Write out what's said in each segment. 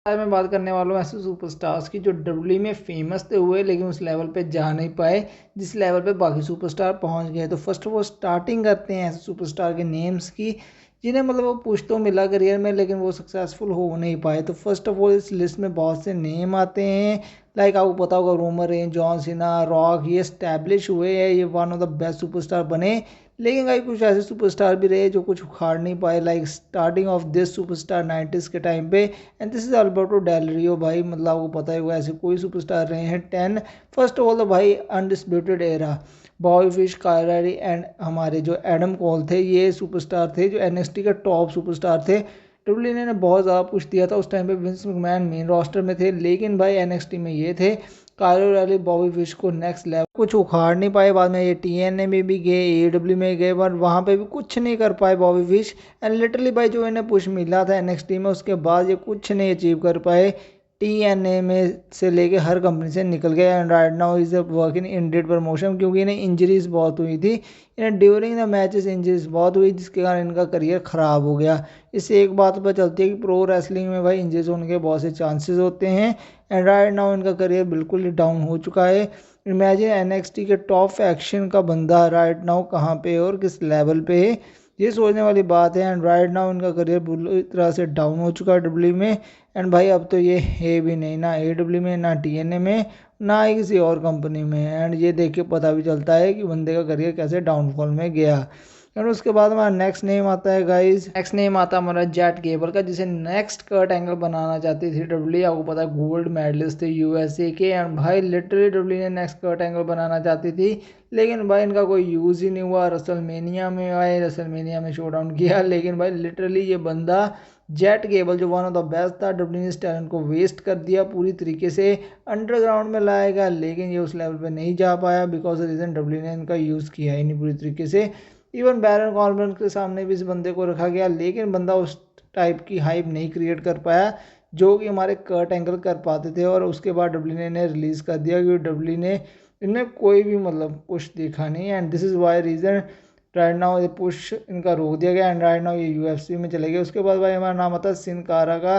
आज मैं बात करने वाला हूँ ऐसे सुपरस्टार्स की जो डब्ल्यू में फेमस तो हुए लेकिन उस लेवल पे जा नहीं पाए जिस लेवल पे बाकी सुपरस्टार पहुंच गए। तो फर्स्ट ऑफ ऑल स्टार्टिंग करते हैं ऐसे सुपरस्टार के नेम्स की जिन्हें मतलब वो पुश तो मिला करियर में लेकिन वो सक्सेसफुल हो नहीं पाए। तो फर्स्ट ऑफ ऑल इस लिस्ट में बहुत से नेम आते हैं, लाइक आपको पता होगा Roman Reigns, John Cena, rock, ये स्टैब्लिश हुए हैं, ये one of the best superstar बने। लेकिन भाई कुछ ऐसे सुपरस्टार भी रहे जो कुछ उखाड़ नहीं पाए, like starting of this superstar 90s के टाइम पे, and this is Alberto Del Rio. भाई मतलब आपको पता ही होगा ऐसे कोई सुपरस्टार रहे हैं 10। फर्स्ट ऑफ ऑल तो भाई अनडिस्प्यूटेड एरा, बॉबी फिश, कायरी एंड हमारे जो एडम कॉल थे, ये सुपरस्टार थे जो एनएक्सटी के टॉप सुपरस्टार थे। डब्ल्यू ने बहुत ज़्यादा पुश दिया था उस टाइम पे, विंस मैकमैन मेन रोस्टर में थे लेकिन भाई एनएक्सटी में ये थे। कायरो रैली, बॉबी फिश को नेक्स्ट लेवल कुछ उखाड़ नहीं पाए। बाद में ये टीएनए में भी गए, एडब्ल्यू में गए, बट वहाँ पे भी कुछ नहीं कर पाए बॉबी फिश। एंड लिटरली भाई जो इन्हें पुश मिला था एनएक्सटी में उसके बाद ये कुछ नहीं अचीव कर पाए। टीएनए में से लेके हर कंपनी से निकल गए and right now is work in ended promotion, क्योंकि इन्हें इंजरीज बहुत हुई थी। इन्हें ड्यूरिंग द मैचेस इंजरीज बहुत हुई जिसके कारण इनका करियर ख़राब हो गया। इससे एक बात पता चलती है कि प्रो रेसलिंग में भाई इंजरीज होने के बहुत से चांसेस होते हैं एंड राइट नाउ इनका करियर बिल्कुल ही डाउन हो चुका है। इमेजिन एनएक्सटी के टॉप एक्शन का बंदा राइट नाउ कहाँ पे है और किस लेवल पे है, ये सोचने वाली बात है। एंड राइट नाउ इनका करियर पूरी तरह से डाउन हो चुका है डब्ल्यू में। एंड भाई अब तो ये है भी नहीं ना एडब्ल्यू में, ना टीएनए में, ना ही किसी और कंपनी में। एंड ये देख के पता भी चलता है कि बंदे का करियर कैसे डाउनफॉल में गया। और उसके बाद हमारा नेक्स्ट नेम आता है गाइस, नेक्स्ट नेम आता है हमारा जेट गेबल का, जिसे नेक्स्ट कर्ट एंगल बनाना चाहती थी डब्ल्यू। आपको पता है गोल्ड मेडलिस्ट थे यूएसए के, एंड भाई लिटरली डब्ल्यू ने नेक्स्ट कर्ट एंगल बनाना चाहती थी लेकिन भाई इनका कोई यूज़ ही नहीं हुआ। रसलमेनिया में आए, रसलमेनिया में शो डाउन किया लेकिन भाई लिटरली ये बंदा जेट गेबल जो वन ऑफ द बेस्ट था, डब्ल्यू ने इस टैलेंट को वेस्ट कर दिया पूरी तरीके से। अंडरग्राउंड में लाया गया लेकिन ये उस लेवल पे नहीं जा पाया बिकॉज रीज़न डब्ल्यू ने इनका यूज़ किया ही नहीं पूरी तरीके से। इवन बैरन कॉर्बन के सामने भी इस बंदे को रखा गया लेकिन बंदा उस टाइप की हाइप नहीं क्रिएट कर पाया जो कि हमारे कर्ट एंगल कर पाते थे। और उसके बाद डब्ल्यू ने इन्हें रिलीज़ कर दिया क्योंकि डब्ल्यू ने इनमें कोई भी मतलब पुश दिखा नहीं। And this is why reason right now ये पुश इनका रोक दिया गया एंड राइट नाउ ये यूएफसी में चले गए। उसके बाद भाई हमारा नाम आता है सिन कारा का,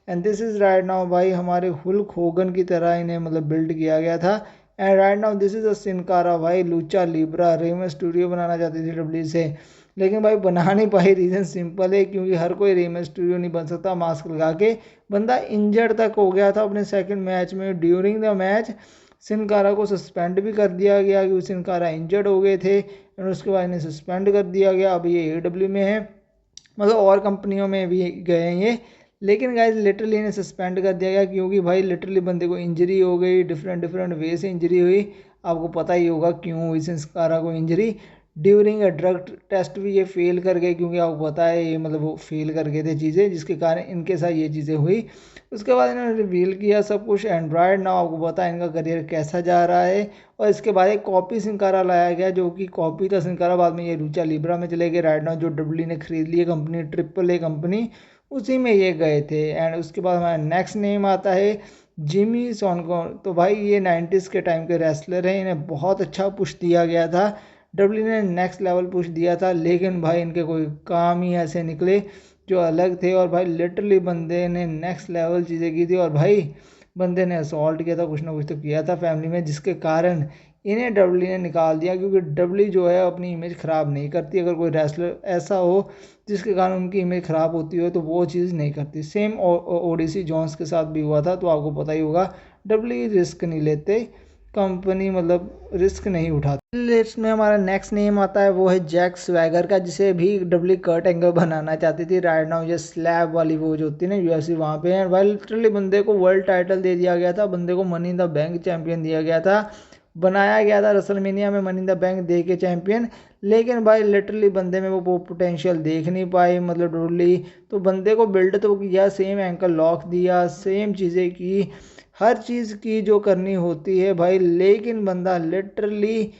and this is right now भाई हमारे हुल्क होगन की तरह इन्हें मतलब बिल्ड किया गया था। And right now this is a Sin Cara भाई लूचा लिब्रा रेमन स्टूडियो बनाना चाहती थी डब्ल्यू से लेकिन भाई बना नहीं पाई। रीज़न सिंपल है क्योंकि हर कोई रेमन स्टूडियो नहीं बन सकता मास्क लगा के। बंदा इंजर्ड तक हो गया था अपने सेकंड मैच में। ड्यूरिंग द मैच सिन कारा को सस्पेंड भी कर दिया गया क्योंकि सिन कारा इंजर्ड हो गए थे और उसके बाद इन्हें सस्पेंड कर दिया गया। अब ये एडब्ल्यू में है, मतलब और कंपनियों में भी गए हैं ये, लेकिन गाइस लिटरली इन्हें सस्पेंड कर दिया गया क्योंकि भाई लिटरली बंदे को इंजरी हो गई, डिफरेंट डिफरेंट वे से इंजरी हुई। आपको पता ही होगा क्यों हुई संस्कारा को injury. During a drug test भी ये फेल कर गए क्योंकि आपको पता है ये मतलब वो फेल कर गए थे चीज़ें जिसके कारण इनके साथ ये चीज़ें हुई। उसके बाद इन्होंने रिवील किया सब कुछ एंड्रॉयड नाउ आपको पता है इनका करियर कैसा जा रहा है। और इसके बाद एक कॉपी सिंकारा लाया गया जो कि कॉपी था सिंकारा, बाद में ये लूचा लिब्रा में चले गए। राइट नाउ जो डब्ल्यू ने खरीद ली है कंपनी, ट्रिपल ए कंपनी, उसी में ये गए थे। एंड उसके बाद हमारा नेक्स्ट नेम आता है जिमी सोनको। तो भाई ये 90s के टाइम के रेसलर हैं, इन्हें बहुत अच्छा पुश दिया गया था, डब्ल्यू ने नेक्स्ट लेवल पुश दिया था लेकिन भाई इनके कोई काम ही ऐसे निकले जो अलग थे। और भाई लिटरली बंदे ने नेक्स्ट लेवल चीज़ें की थी और भाई बंदे ने असॉल्ट किया था, कुछ ना कुछ तो किया था फैमिली में जिसके कारण इन्हें डब्ल्यू ने निकाल दिया। क्योंकि डब्ल्यू जो है अपनी इमेज ख़राब नहीं करती, अगर कोई रेसलर ऐसा हो जिसके कारण उनकी इमेज ख़राब होती हो तो वो चीज़ नहीं करती। सेम ओडिसी जॉन्स के साथ भी हुआ था, तो आपको पता ही होगा डब्ल्यू रिस्क नहीं लेते, कंपनी मतलब रिस्क नहीं उठाती। लिस्ट में हमारा नेक्स्ट नेम आता है वो है जैक स्वैगर का, जिसे भी डब्ल्यू कर्ट एंगल बनाना चाहती थी। राइट नाउ ये स्लैब वाली वो जो होती है ना यूएफसी वहाँ पे है। भाई लिटरली बंदे को वर्ल्ड टाइटल दे दिया गया था, बंदे को money in the bank champion दिया गया था, बनाया गया था रसलमेनिया में मनी इन द बैंक दे के चैंपियन। लेकिन भाई लिटरली बंदे में वो पोटेंशियल देख नहीं पाई, मतलब डब्ल्यू तो बंदे को बिल्ड तो किया, सेम एंकल लॉक दिया, सेम चीज़ें की, हर चीज़ की जो करनी होती है भाई, लेकिन बंदा लिटरली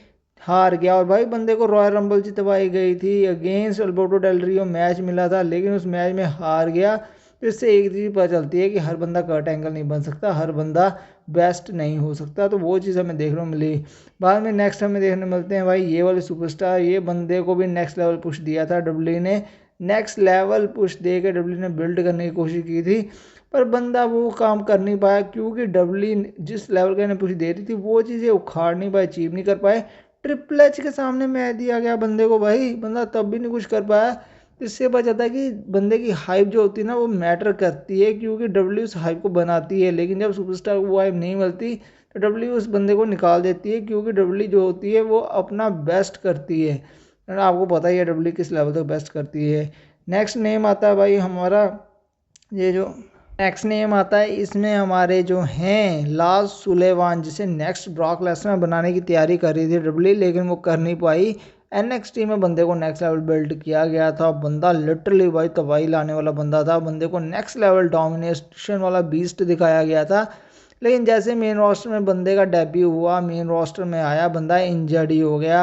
हार गया। और भाई बंदे को रॉयल रंबल जितवाई गई थी अगेंस्ट अल्बर्टो डेल रियो, मैच मिला था लेकिन उस मैच में हार गया। तो इससे एक चीज़ पता चलती है कि हर बंदा कर्ट एंगल नहीं बन सकता, हर बंदा बेस्ट नहीं हो सकता। तो वो चीज़ हमें देखने को मिली। बाद में नेक्स्ट हमें देखने मिलते हैं भाई ये वाले सुपरस्टार, ये बंदे को भी नेक्स्ट लेवल पुश दिया था डब्ल्यू ने, नेक्स्ट लेवल पुश दे के डब्ल्यू ने बिल्ड करने की कोशिश की थी पर बंदा वो काम कर नहीं पाया क्योंकि डब्ल्यू जिस लेवल का इन्हें पुश दे रही थी वो चीज़ें उखाड़ नहीं पाए, अचीव नहीं कर पाए। ट्रिपल एच के सामने मैच दिया गया बंदे को भाई, बंदा तब भी नहीं कुछ कर पाया। इससे पता जाता है कि बंदे की हाइप जो होती है ना वो मैटर करती है, क्योंकि डब्ल्यू उस हाइप को बनाती है, लेकिन जब सुपरस्टार को वो हाइप नहीं मिलती तो डब्ल्यू उस बंदे को निकाल देती है, क्योंकि डब्ल्यू जो होती है वो अपना बेस्ट करती है। आपको पता ही है डब्ल्यू किस लेवल तक बेस्ट करती है। नेक्स्ट नेम आता है भाई हमारा, ये जो नेक्स्ट नेम आता है इसमें हमारे जो हैं लार्स सुलेवान, जिसे नेक्स्ट ब्रॉक लेसनर बनाने की तैयारी कर रही थी डब्ल्यू, लेकिन वो कर नहीं पाई। एनएक्सटी में बंदे को नेक्स्ट लेवल बिल्ड किया गया था, बंदा लिटरली भाई तबाही लाने वाला बंदा था, बंदे को नेक्स्ट लेवल डोमिनेशन वाला बीस्ट दिखाया गया था। लेकिन जैसे मेन रोस्टर में बंदे का डेब्यू हुआ, मेन रोस्टर में आया, बंदा इंजर्ड ही हो गया।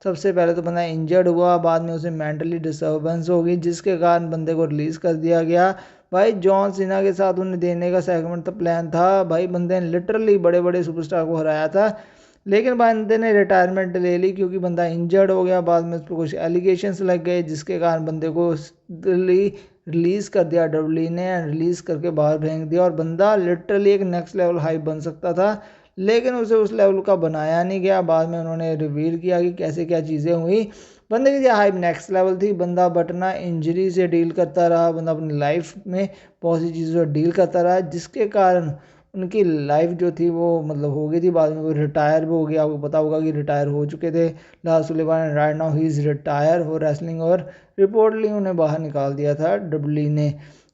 सबसे पहले तो बंदा इंजर्ड हुआ, बाद में उसे मेंटली डिस्टर्बेंस हो गई, जिसके कारण बंदे को रिलीज़ कर दिया गया। भाई जॉन सीना के साथ उन्हें देने का सेगमेंट तो प्लान था, भाई बंदे ने लिटरली बड़े बड़े सुपरस्टार को हराया था, लेकिन बंदे ने रिटायरमेंट ले ली क्योंकि बंदा इंजर्ड हो गया। बाद में उस पर कुछ एलिगेशंस लग गए, जिसके कारण बंदे को रिलीज़ कर दिया डब्ल्यू ने, रिलीज़ करके बाहर फेंक दिया। और बंदा लिटरली एक नेक्स्ट लेवल हाइप बन सकता था, लेकिन उसे उस लेवल का बनाया नहीं गया। बाद में उन्होंने रिवील किया कि कैसे क्या चीज़ें हुई। बंदे की जो हाइप नेक्स्ट लेवल थी, बंदा बटना इंजरी से डील करता रहा, बंदा अपनी लाइफ में बहुत सी चीज़ों से डील करता रहा, जिसके कारण उनकी लाइफ जो थी वो मतलब हो गई थी। बाद में वो रिटायर भी हो गया, आपको पता होगा कि रिटायर हो चुके थे Lars Sullivan, right now he is retire for wrestling, और रिपोर्टली उन्हें बाहर निकाल दिया था डब्ल्यू ने।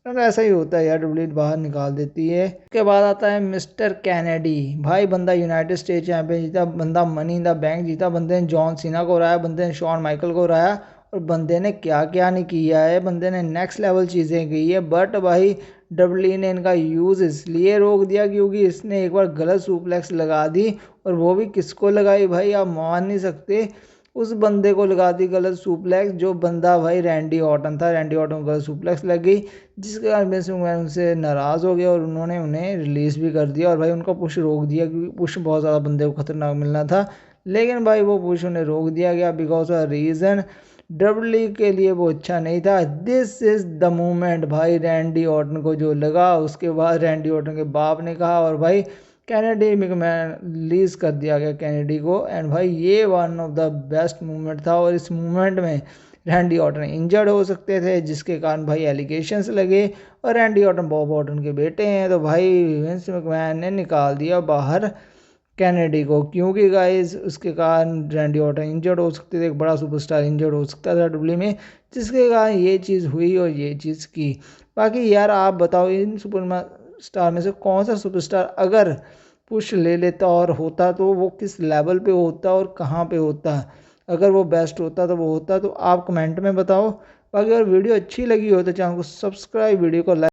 तो ऐसा ही होता है यार, डब्ल्यू बाहर निकाल देती है। उसके बाद आता है मिस्टर कैनेडी, भाई बंदा यूनाइटेड स्टेट चैंपियन जीता, बंदा मनी इन द बैंक जीता, बंदे ने जॉन सीना को हराया, बंदे ने शॉन माइकल को हराया, और बंदे ने क्या क्या नहीं किया है, बंदे ने नेक्स्ट लेवल चीज़ें की है। बट भाई डब्ल्यू ने इनका यूज़ इसलिए रोक दिया क्योंकि इसने एक बार गलत सुप्लेक्स लगा दी, और वो भी किसको लगाई भाई, आप मान नहीं सकते, उस बंदे को लगा दी गलत सुप्लेक्स, जो बंदा भाई रैंडी ऑर्टन था। रैंडी ऑर्टन को गलत सुप्लेक्स लग गई, जिसके कारण बेंस मैकमैन उनसे नाराज़ हो गया और उन्होंने उन्हें रिलीज़ भी कर दिया, और भाई उनका पुश रोक दिया, क्योंकि पुश बहुत ज़्यादा बंदे को खतरनाक मिलना था। लेकिन भाई वो पुश उन्हें रोक दिया गया बिकॉज ऑफ रीज़न डब्ल्यू के लिए वो अच्छा नहीं था। दिस इज़ द मोमेंट भाई, रैंडी ऑर्टन को जो लगा, उसके बाद रैंडी ऑर्टन के बाप ने कहा, और भाई कैनेडी मैकमैन रिलीज़ कर दिया गया कैनेडी को। एंड भाई ये one of the best movement था, और इस मूवमेंट में रैंडी ऑर्टन इंजर्ड हो सकते थे, जिसके कारण भाई एलिगेशंस लगे, और रैंडी ऑर्टन बॉब ऑर्टन के बेटे हैं, तो भाई विंस मैकमैन ने निकाल दिया बाहर कैनेडी को, क्योंकि गाइस उसके कारण रैंडी ऑर्टन इंजर्ड हो सकते थे, एक बड़ा सुपरस्टार इंजर्ड हो सकता था डब्ल्यू में, जिसके कारण ये चीज़ हुई और ये चीज़ की। बाकी यार आप बताओ, इन सुपरस्टार में से कौन सा सुपरस्टार अगर पुश ले लेता और होता तो वो किस लेवल पे होता और कहाँ पे होता, अगर वो बेस्ट होता तो वो होता, तो आप कमेंट में बताओ। बाकी अगर वीडियो अच्छी लगी हो तो चैनल को सब्सक्राइब, वीडियो को लाइक